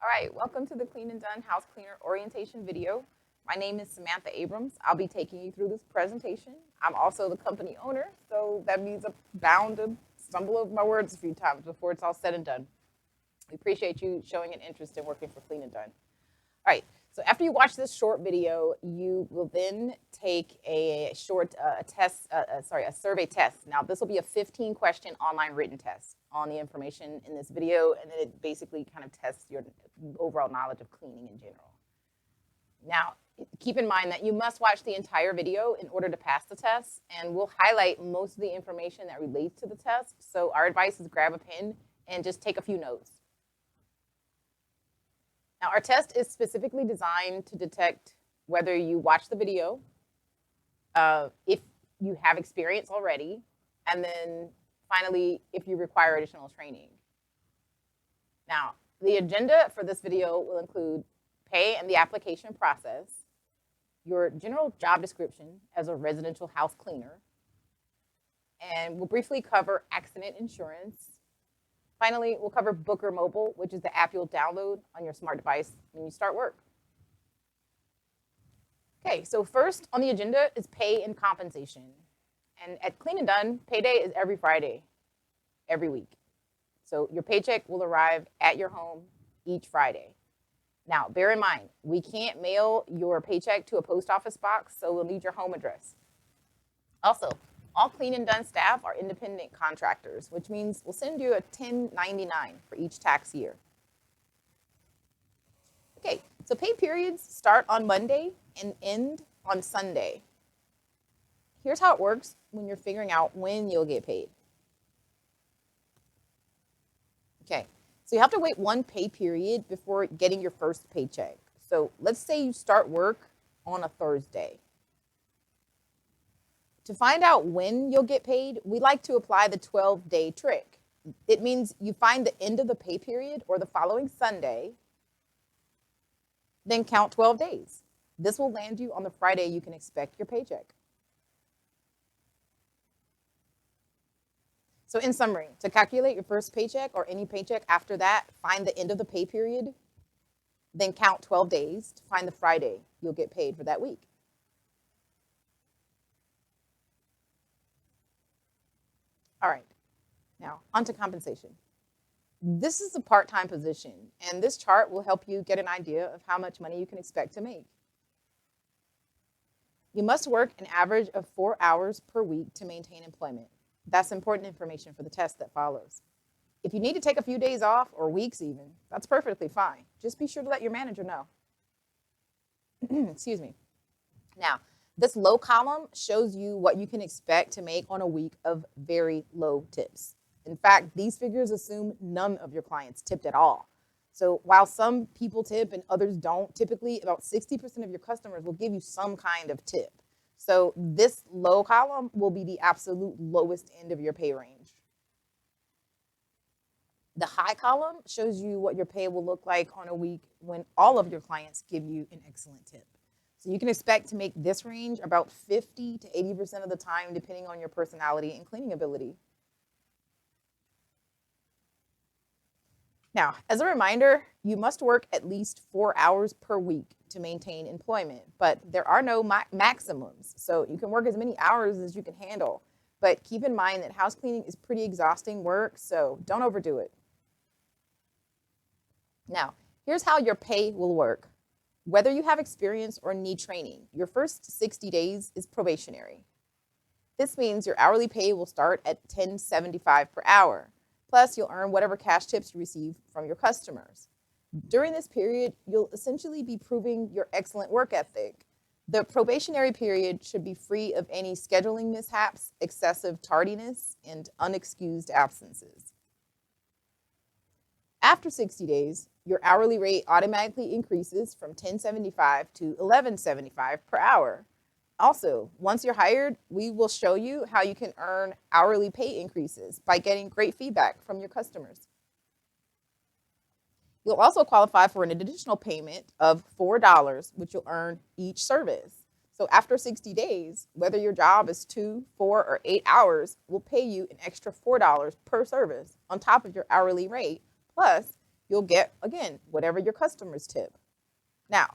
All right, welcome to the Clean and Done House Cleaner orientation video. My name is Samantha Abrams. I'll be taking you through this presentation. I'm also the company owner, so that means I'm bound to stumble over my words a few times before it's all said and done. We appreciate you showing an interest in working for Clean and Done. All right, so after you watch this short video, you will then take a short a survey test. Now, this will be a 15-question online written test on the information in this video, and then it basically kind of tests your overall knowledge of cleaning in general. Now, keep in mind that you must watch the entire video in order to pass the test, and we'll highlight most of the information that relates to the test. So our advice is grab a pen and just take a few notes. Now, our test is specifically designed to detect whether you watch the video, if you have experience already, and then finally, if you require additional training. Now, the agenda for this video will include pay and the application process, your general job description as a residential house cleaner, and we'll briefly cover accident insurance. Finally, we'll cover Booker Mobile, which is the app you'll download on your smart device when you start work. Okay, so first on the agenda is pay and compensation. And at Clean and Done, payday is every Friday, every week. So your paycheck will arrive at your home each Friday. Now, bear in mind, we can't mail your paycheck to a post office box, so we'll need your home address. Also, all Clean and Done staff are independent contractors, which means we'll send you a 1099 for each tax year. Okay, so pay periods start on Monday and end on Sunday. Here's how it works when you're figuring out when you'll get paid. Okay, so you have to wait one pay period before getting your first paycheck. So let's say you start work on a Thursday. To find out when you'll get paid, we like to apply the 12-day trick. It means you find the end of the pay period or the following Sunday, then count 12 days. This will land you on the Friday you can expect your paycheck. So in summary, to calculate your first paycheck or any paycheck after that, find the end of the pay period, then count 12 days to find the Friday you'll get paid for that week. All right, now on to compensation. This is a part-time position, and this chart will help you get an idea of how much money you can expect to make. You must work an average of 4 hours per week to maintain employment. That's important information for the test that follows. If you need to take a few days off, or weeks even, that's perfectly fine. Just be sure to let your manager know. Excuse me. Now, this low column shows you what you can expect to make on a week of very low tips. In fact, these figures assume none of your clients tipped at all. So while some people tip and others don't, typically about 60% of your customers will give you some kind of tip. So this low column will be the absolute lowest end of your pay range. The high column shows you what your pay will look like on a week when all of your clients give you an excellent tip. So you can expect to make this range about 50 to 80% of the time, depending on your personality and cleaning ability. Now, as a reminder, you must work at least 4 hours per week to maintain employment, but there are no maximums. So you can work as many hours as you can handle, but keep in mind that house cleaning is pretty exhausting work, so don't overdo it. Now, here's how your pay will work. Whether you have experience or need training, your first 60 days is probationary. This means your hourly pay will start at $10.75 per hour. Plus, you'll earn whatever cash tips you receive from your customers. During this period, you'll essentially be proving your excellent work ethic. The probationary period should be free of any scheduling mishaps, excessive tardiness, and unexcused absences. After 60 days, your hourly rate automatically increases from $10.75 to $11.75 per hour. Also, once you're hired, we will show you how you can earn hourly pay increases by getting great feedback from your customers. You'll also qualify for an additional payment of $4, which you'll earn each service. So after 60 days, whether your job is 2, 4, or 8 hours, we'll pay you an extra $4 per service on top of your hourly rate. Plus, you'll get, again, whatever your customers tip. Now,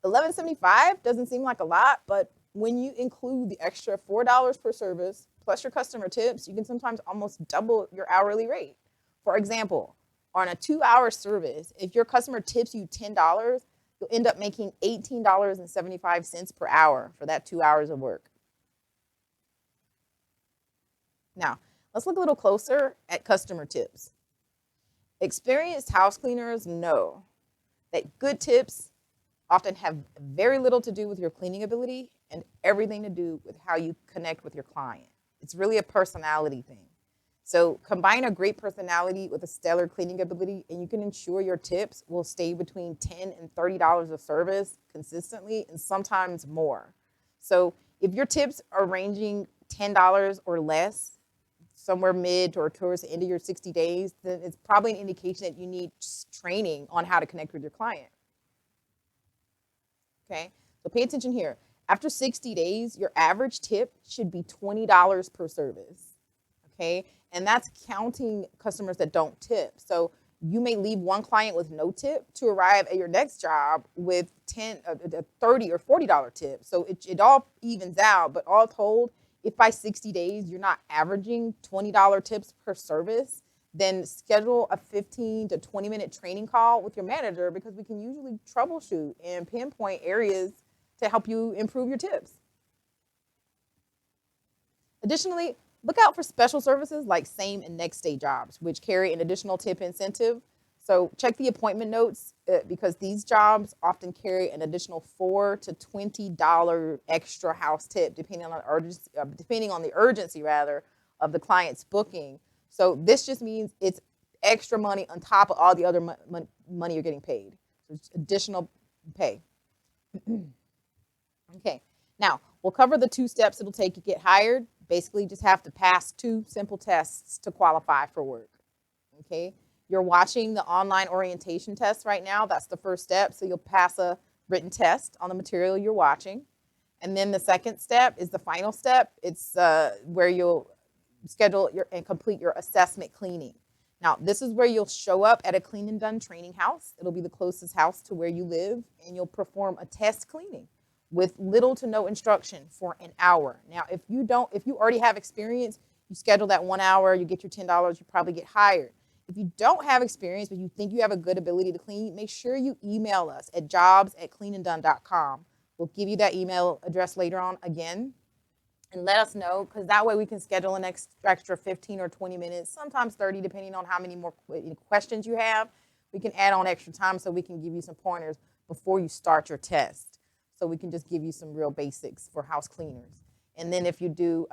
$11.75 doesn't seem like a lot, but when you include the extra $4 per service plus your customer tips, you can sometimes almost double your hourly rate. For example, on a 2-hour service, if your customer tips you $10, you'll end up making $18.75 per hour for that 2 hours of work. Now, let's look a little closer at customer tips. Experienced house cleaners know that good tips often have very little to do with your cleaning ability and everything to do with how you connect with your client. It's really a personality thing. So combine a great personality with a stellar cleaning ability, and you can ensure your tips will stay between $10 and $30 a service consistently, and sometimes more. So if your tips are ranging $10 or less, somewhere mid or towards the end of your 60 days, then it's probably an indication that you need training on how to connect with your client. Okay, so pay attention here. After 60 days, your average tip should be $20 per service. Okay, and that's counting customers that don't tip. So you may leave one client with no tip to arrive at your next job with a $30 or $40 tip. So it all evens out, but all told, if by 60 days you're not averaging $20 tips per service, then schedule a 15 to 20-minute training call with your manager, because we can usually troubleshoot and pinpoint areas to help you improve your tips. Additionally, look out for special services like same and next day jobs, which carry an additional tip incentive. So check the appointment notes because these jobs often carry an additional $4 to $20 extra house tip, depending on the urgency of the client's booking. So this just means it's extra money on top of all the other money you're getting paid. So it's additional pay. Okay, now we'll cover the 2 steps it'll take to get hired. Basically, just have to pass 2 simple tests to qualify for work. Okay, you're watching the online orientation test right now. That's the first step. So you'll pass a written test on the material you're watching. And then the second step is the final step. It's where you'll schedule and complete your assessment cleaning. Now, this is where you'll show up at a clean and done training house. It'll be the closest house to where you live, and you'll perform a test cleaning with little to no instruction for an hour. Now, if you already have experience, you schedule that 1 hour, you get your $10, you probably get hired. If you don't have experience, but you think you have a good ability to clean, make sure you email us at jobs@cleananddone.com. We'll give you that email address later on again, and let us know, because that way we can schedule an extra 15 or 20 minutes, sometimes 30, depending on how many more questions you have. We can add on extra time so we can give you some pointers before you start your test. So we can just give you some real basics for house cleaners. And then if you do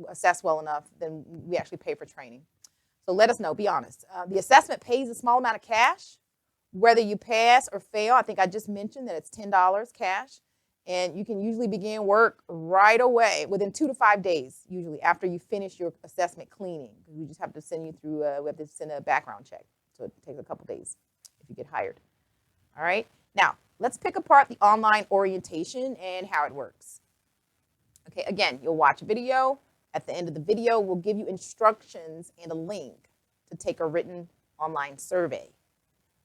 assess well enough, then we actually pay for training. So let us know, be honest. The assessment pays a small amount of cash, whether you pass or fail. I think I just mentioned that it's $10 cash. And you can usually begin work right away, within 2 to 5 days, usually after you finish your assessment cleaning. We just have to send you through, we have to send a background check. So it takes a couple days if you get hired. All right, now let's pick apart the online orientation and how it works. Okay, again, you'll watch a video. At the end of the video, we'll give you instructions and a link to take a written online survey.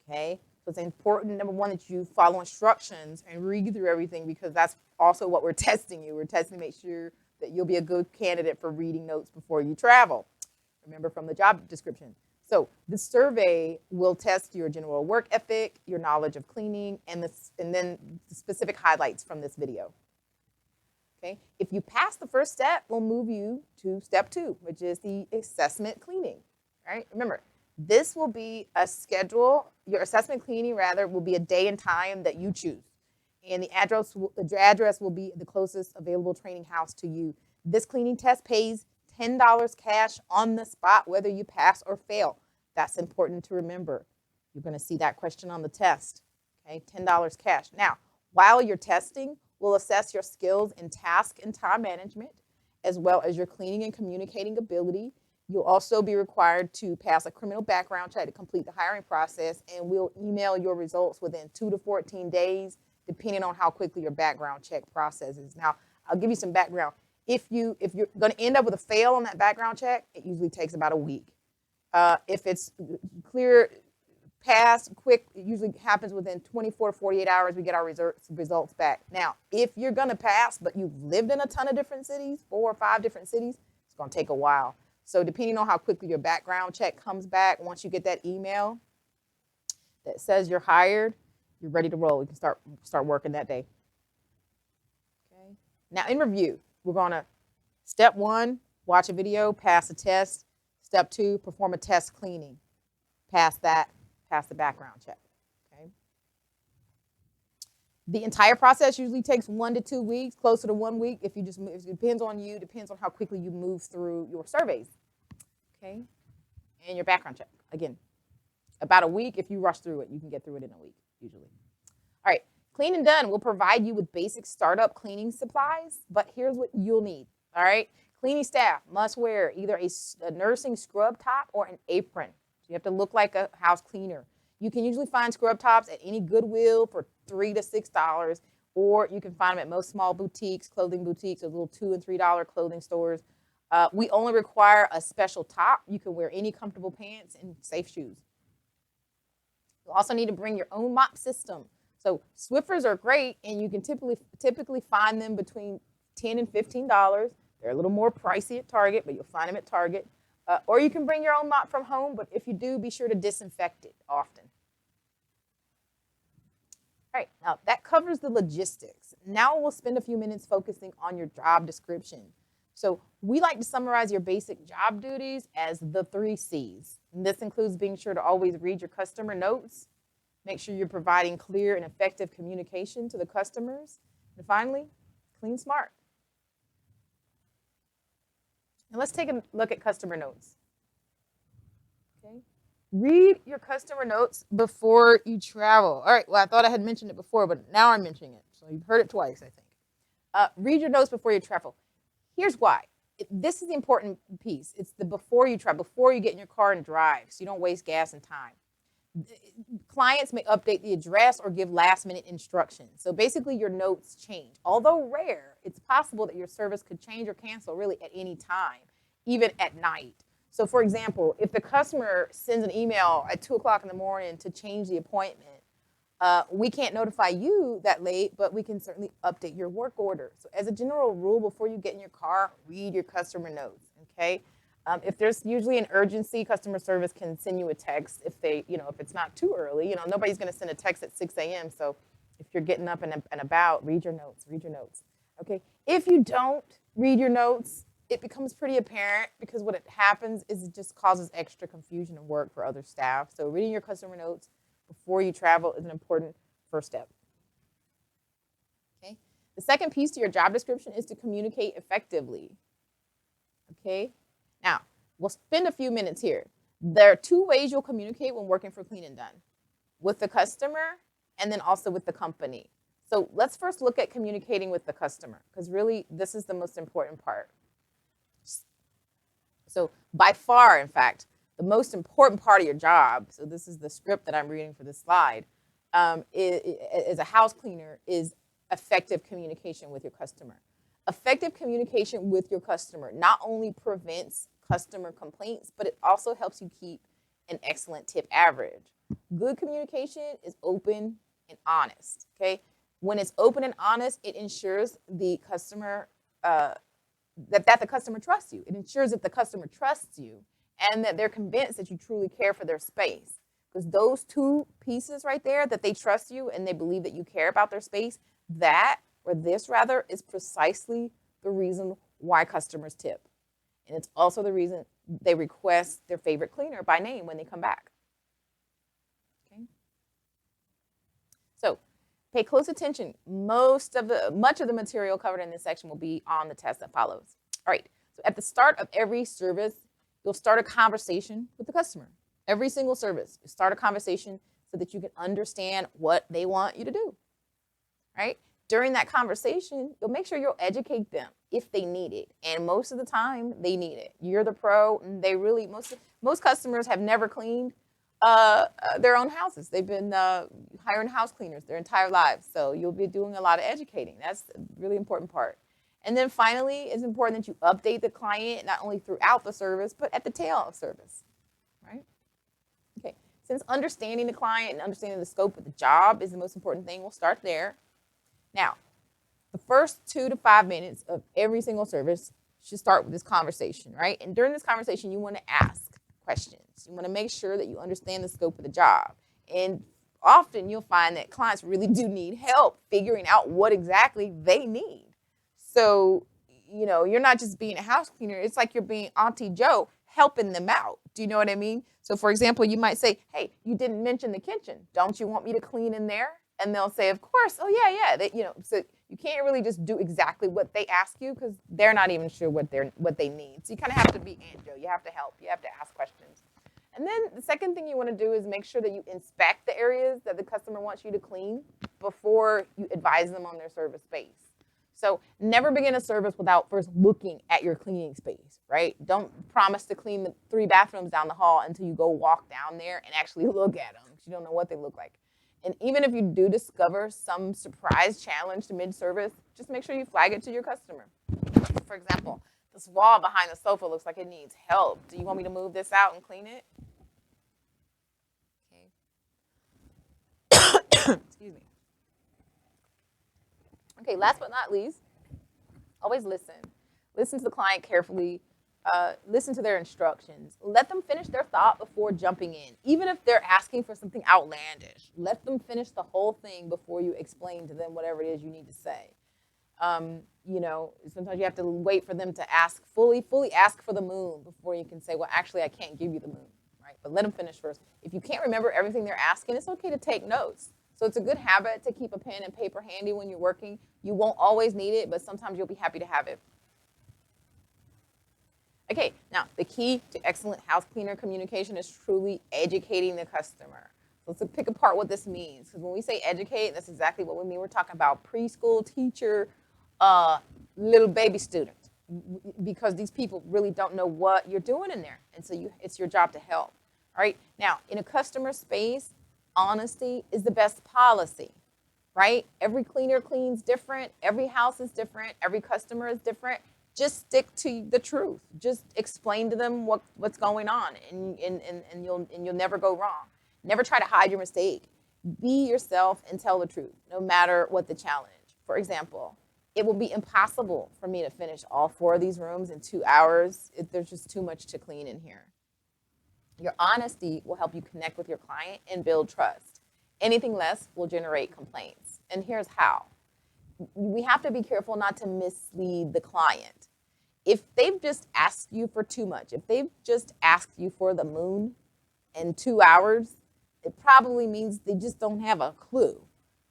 Okay. So it's important, number one, that you follow instructions and read through everything, because that's also what we're testing you. We're testing to make sure that you'll be a good candidate for reading notes before you travel. Remember from the job description. So the survey will test your general work ethic, your knowledge of cleaning, and then the specific highlights from this video. Okay. If you pass the first step, we'll move you to step 2, which is the assessment cleaning. All right. Remember, this will be a schedule. Your assessment cleaning, will be a day and time that you choose. And the address will be the closest available training house to you. This cleaning test pays $10 cash on the spot, whether you pass or fail. That's important to remember. You're going to see that question on the test. Okay, $10 cash. Now, while you're testing, we'll assess your skills in task and time management, as well as your cleaning and communicating ability. You'll also be required to pass a criminal background check to complete the hiring process, and we'll email your results within 2 to 14 days, depending on how quickly your background check processes. Now, I'll give you some background. If you're going to end up with a fail on that background check, it usually takes about a week. If it's clear pass quick. It usually happens within 24 to 48 hours. We get our results back. Now, if you're going to pass, but you've lived in a ton of different cities, 4 or 5 different cities, it's going to take a while. So depending on how quickly your background check comes back, once you get that email that says you're hired, you're ready to roll. You can start working that day. Okay. Now in review, we're going to step 1, watch a video, pass a test. Step 2, perform a test cleaning. Pass that, pass the background check. Okay. The entire process usually takes 1 to 2 weeks, closer to 1 week. If you just move, it depends on you, depends on how quickly you move through your surveys. Okay. And your background check. Again, about a week. If you rush through it, you can get through it in a week, usually. All right. Clean and Done will provide you with basic startup cleaning supplies, but here's what you'll need. All right. Cleaning staff must wear either a nursing scrub top or an apron. So you have to look like a house cleaner. You can usually find scrub tops at any Goodwill for $3 to $6, or you can find them at most small boutiques, clothing boutiques, or little $2 and $3 clothing stores. We only require a special top. You can wear any comfortable pants and safe shoes. You also need to bring your own mop system. So Swiffers are great, and you can typically find them between $10 and $15. They're a little more pricey at Target, but you'll find them at Target. Or you can bring your own mop from home, but if you do, be sure to disinfect it often. All right, now that covers the logistics. Now we'll spend a few minutes focusing on your job description. So we like to summarize your basic job duties as the 3 C's. And this includes being sure to always read your customer notes, make sure you're providing clear and effective communication to the customers, and finally, clean smart. And let's take a look at customer notes. Okay. Read your customer notes before you travel. All right, well, I thought I had mentioned it before, but now I'm mentioning it. So you've heard it twice, I think. Read your notes before you travel. Here's why. This is the important piece. It's the before you travel, before you get in your car and drive, so you don't waste gas and time. Clients may update the address or give last-minute instructions. So basically, your notes change. Although rare, it's possible that your service could change or cancel really at any time, even at night. So for example, if the customer sends an email at 2 o'clock in the morning to change the appointment, we can't notify you that late, but we can certainly update your work order. So as a general rule, before you get in your car, read your customer notes, okay? If there's usually an urgency, customer service can send you a text if if it's not too early. Nobody's going to send a text at 6 a.m. So if you're getting up and about, read your notes, okay? If you don't read your notes, it becomes pretty apparent because what happens is it just causes extra confusion and work for other staff. So reading your customer notes before you travel is an important first step. Okay. The second piece to your job description is to communicate effectively. Okay. Now, we'll spend a few minutes here. There are 2 ways you'll communicate when working for Clean and Done: with the customer and then also with the company. So let's first look at communicating with the customer, because really this is the most important part. So by far, in fact, the most important part of your job, so this is the script that I'm reading for this slide, as a house cleaner, is effective communication with your customer. Effective communication with your customer not only prevents customer complaints, but it also helps you keep an excellent tip average. Good communication is open and honest, okay? When it's open and honest, it ensures the customer that the customer trusts you. It ensures that the customer trusts you and that they're convinced that you truly care for their space. Because those 2 pieces right there, that they trust you and they believe that you care about their space, this is precisely the reason why customers tip. And it's also the reason they request their favorite cleaner by name when they come back. Okay. So pay close attention. Much of the material covered in this section will be on the test that follows. All right. So at the start of every service, you'll start a conversation with the customer. Every single service, you start a conversation so that you can understand what they want you to do. Right? During that conversation, you'll make sure you'll educate them if they need it. And most of the time, they need it. You're the pro, and they really, most customers have never cleaned their own houses. They've been hiring house cleaners their entire lives. So you'll be doing a lot of educating. That's a really important part. And then finally, it's important that you update the client not only throughout the service, but at the tail of service. Right? Okay. Since understanding the client and understanding the scope of the job is the most important thing, we'll start there. Now, the first 2 to 5 minutes of every single service should start with this conversation, right? And during this conversation, you want to ask questions. You want to make sure that you understand the scope of the job. And often you'll find that clients really do need help figuring out what exactly they need. So, you know, you're not just being a house cleaner. It's like you're being Auntie Joe helping them out. Do you know what I mean? So, for example, you might say, hey, you didn't mention the kitchen. Don't you want me to clean in there? And they'll say, of course. Oh, yeah. They, you know, so you can't really just do exactly what they ask you because they're not even sure what they need. So you kind of have to be Aunt Joe. You have to help. You have to ask questions. And then the second thing you want to do is make sure that you inspect the areas that the customer wants you to clean before you advise them on their service space. So never begin a service without first looking at your cleaning space, right? Don't promise to clean the 3 bathrooms down the hall until you go walk down there and actually look at them because you don't know what they look like. And even if you do discover some surprise challenge to mid-service, just make sure you flag it to your customer. For example, this wall behind the sofa looks like it needs help. Do you want me to move this out and clean it? Okay. Excuse me. Okay, last but not least, always listen. Listen to the client carefully. Listen to their instructions. Let them finish their thought before jumping in. Even if they're asking for something outlandish, let them finish the whole thing before you explain to them whatever it is you need to say. You know, sometimes you have to wait for them to ask fully ask for the moon before you can say, well, actually, I can't give you the moon, right? But let them finish first. If you can't remember everything they're asking, it's okay to take notes. So it's a good habit to keep a pen and paper handy when you're working. You won't always need it, but sometimes you'll be happy to have it. Okay, now the key to excellent house cleaner communication is truly educating the customer. So let's pick apart what this means. Because when we say educate, that's exactly what we mean. We're talking about preschool teacher, little baby student, because these people really don't know what you're doing in there. And so it's your job to help. All right, now in a customer space, honesty is the best policy, right? Every cleaner cleans different. Every house is different. Every customer is different. Just stick to the truth. Just explain to them what's going on, and you'll never go wrong. Never try to hide your mistake. Be yourself and tell the truth, no matter what the challenge. For example, it will be impossible for me to finish all 4 of these rooms in 2 hours if there's just too much to clean in here. Your honesty will help you connect with your client and build trust. Anything less will generate complaints. And here's how. We have to be careful not to mislead the client. If they've just asked you for too much, if they've just asked you for the moon in 2 hours, it probably means they just don't have a clue,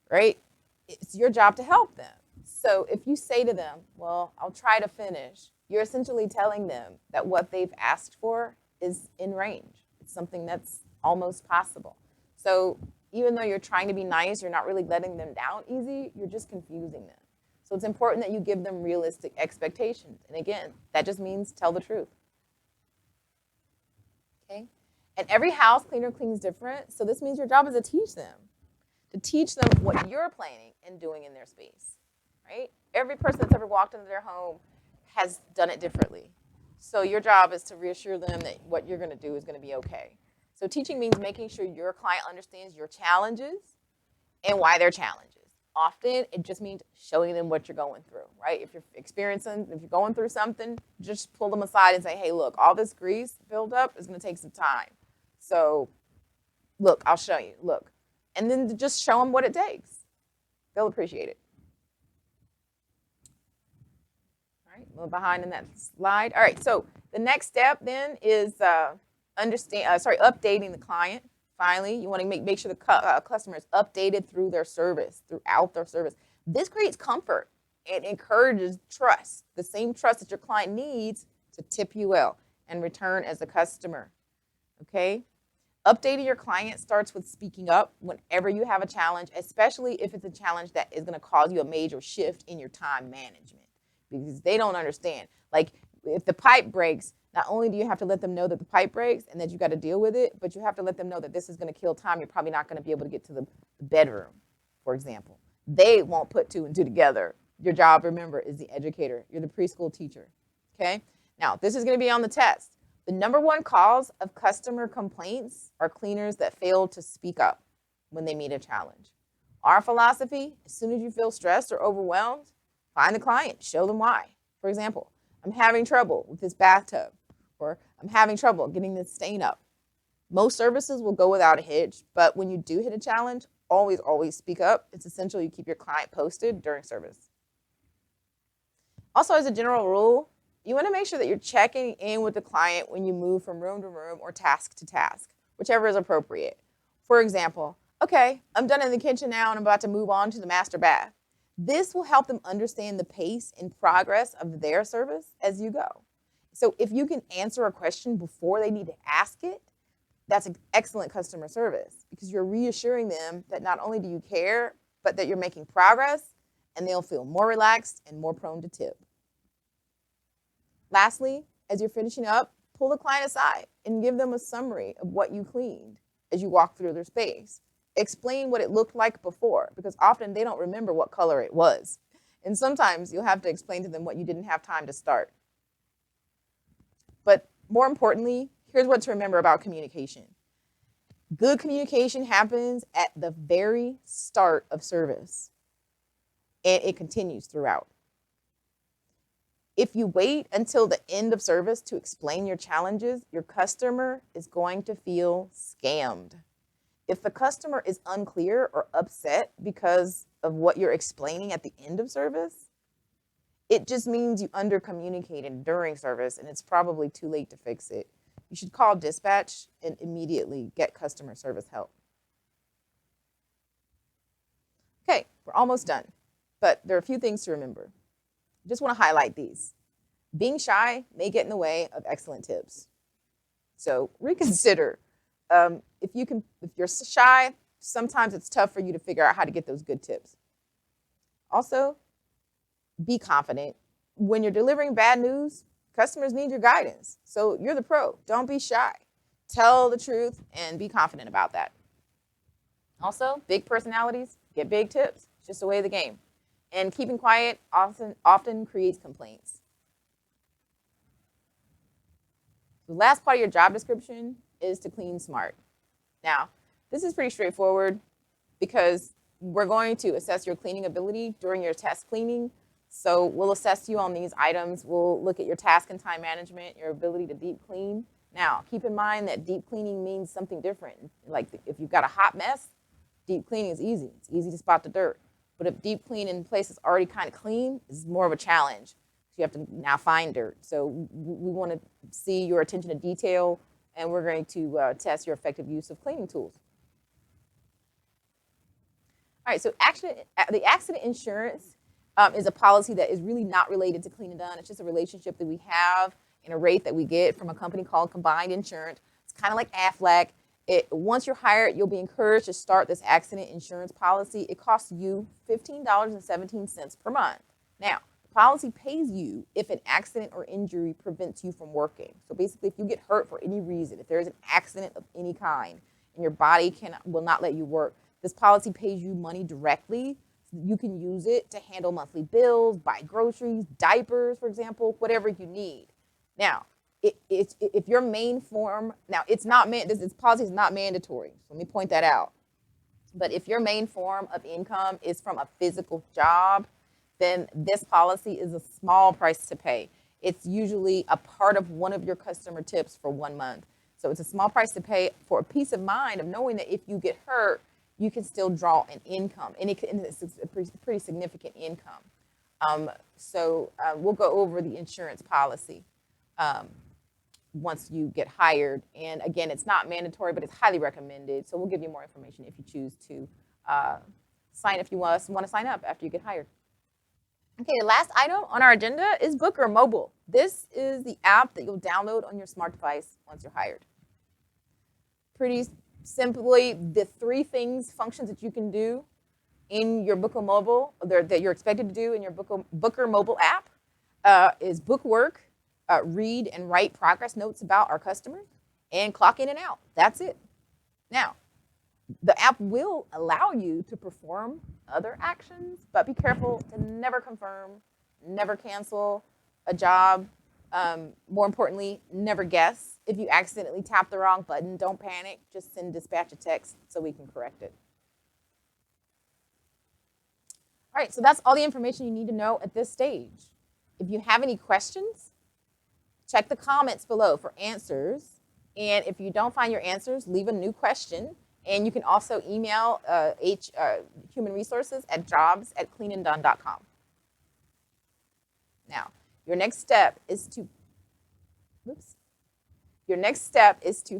right? It's your job to help them. So if you say to them, well, I'll try to finish, you're essentially telling them that what they've asked for is in range. It's something that's almost possible. So even though you're trying to be nice, you're not really letting them down easy, you're just confusing them. So it's important that you give them realistic expectations. And again, that just means tell the truth. Okay? And every house cleaner cleans different, so this means your job is to teach them what you're planning and doing in their space, right? Every person that's ever walked into their home has done it differently. So your job is to reassure them that what you're going to do is going to be okay. So teaching means making sure your client understands your challenges and why they're challenges. Often, it just means showing them what you're going through, right? If you're going through something, just pull them aside and say, hey, look, all this grease buildup is going to take some time. So, look, I'll show you. Look. And then just show them what it takes. They'll appreciate it. All right, a little behind in that slide. All right, so the next step then is updating the client. Finally, you want to make sure the customer is updated throughout their service. This creates comfort and encourages trust, the same trust that your client needs to tip you well and return as a customer. Okay? Updating your client starts with speaking up whenever you have a challenge, especially if it's a challenge that is going to cause you a major shift in your time management, because they don't understand. Like, if the pipe breaks, not only do you have to let them know that the pipe breaks and that you got to deal with it, but you have to let them know that this is going to kill time. You're probably not going to be able to get to the bedroom, for example. They won't put 2 and 2 together. Your job, remember, is the educator. You're the preschool teacher, okay? Now, this is going to be on the test, The number one cause of customer complaints are cleaners that fail to speak up when they meet a challenge. Our philosophy, as soon as you feel stressed or overwhelmed, find the client, show them why. For example, I'm having trouble with this bathtub, or I'm having trouble getting this stain up. Most services will go without a hitch, but when you do hit a challenge, always speak up. It's essential you keep your client posted during service. Also, as a general rule, you want to make sure that you're checking in with the client when you move from room to room or task to task, whichever is appropriate. For example, okay, I'm done in the kitchen now and I'm about to move on to the master bath. This will help them understand the pace and progress of their service as you go. So if you can answer a question before they need to ask it, that's an excellent customer service because you're reassuring them that not only do you care, but that you're making progress, and they'll feel more relaxed and more prone to tip. Lastly, as you're finishing up, pull the client aside and give them a summary of what you cleaned as you walk through their space. Explain what it looked like before, because often they don't remember what color it was. And sometimes you'll have to explain to them what you didn't have time to start. But more importantly, here's what to remember about communication. Good communication happens at the very start of service, and it continues throughout. If you wait until the end of service to explain your challenges, your customer is going to feel scammed. If the customer is unclear or upset because of what you're explaining at the end of service, it just means you under-communicated during service, and it's probably too late to fix it. You should call dispatch and immediately get customer service help. Okay, we're almost done, but there are a few things to remember. I just want to highlight these. Being shy may get in the way of excellent tips. So reconsider. If you're shy, sometimes it's tough for you to figure out how to get those good tips. Also, be confident. When you're delivering bad news, customers need your guidance. So you're the pro. Don't be shy. Tell the truth and be confident about that. Also, big personalities get big tips. It's just the way of the game. And keeping quiet often creates complaints. The last part of your job description is to clean smart. Now, this is pretty straightforward because we're going to assess your cleaning ability during your test cleaning. So we'll assess you on these items. We'll look at your task and time management, your ability to deep clean. Now, keep in mind that deep cleaning means something different. Like if you've got a hot mess, deep cleaning is easy. It's easy to spot the dirt. But if deep clean in place is already kind of clean, it's more of a challenge. So you have to now find dirt. So we want to see your attention to detail, and we're going to test your effective use of cleaning tools. All right, so the accident insurance is a policy that is really not related to Clean and Done. It's just a relationship that we have and a rate that we get from a company called Combined Insurance. It's kind of like Aflac. Once you're hired, you'll be encouraged to start this accident insurance policy. It costs you $15.17 per month. Now, the policy pays you if an accident or injury prevents you from working. So basically, if you get hurt for any reason, if there is an accident of any kind and your body will not let you work, this policy pays you money directly. You can use it to handle monthly bills, buy groceries, diapers, for example, whatever you need. Now, if your main form, now it's not, this policy is not mandatory. So let me point that out. But if your main form of income is from a physical job, then this policy is a small price to pay. It's usually a part of one of your customer tips for 1 month. So it's a small price to pay for a peace of mind of knowing that if you get hurt, you can still draw an income, and it's a pretty significant income. We'll go over the insurance policy once you get hired. And again, it's not mandatory, but it's highly recommended. So we'll give you more information if you choose to if you want to sign up after you get hired. Okay, the last item on our agenda is Booker Mobile. This is the app that you'll download on your smart device once you're hired. Pretty simply, the three functions that you can do in your Booker Mobile, that you're expected to do in your Booker Mobile app is book work, read and write progress notes about our customers, and clock in and out. That's it. Now, the app will allow you to perform other actions, but be careful to never confirm, never cancel a job More importantly, never guess. If you accidentally tap the wrong button, don't panic. Just send dispatch a text so we can correct it. All right, so that's all the information you need to know at this stage. If you have any questions, check the comments below for answers. And if you don't find your answers, leave a new question. And you can also email Human Resources at jobs@cleananddone.com. Now, your next step is to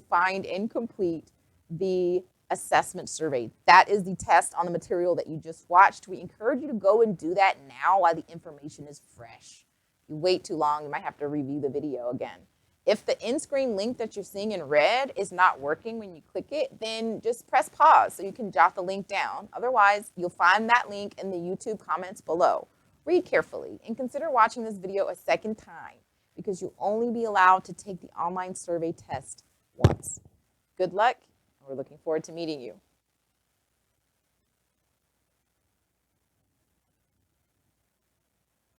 find and complete the assessment survey. That is the test on the material that you just watched. We encourage you to go and do that now while the information is fresh. If you wait too long, you might have to review the video again. If the end screen link that you're seeing in red is not working when you click it, then just press pause so you can jot the link down. Otherwise, you'll find that link in the YouTube comments below. Read carefully and consider watching this video a second time because you'll only be allowed to take the online survey test once. Good luck, and we're looking forward to meeting you.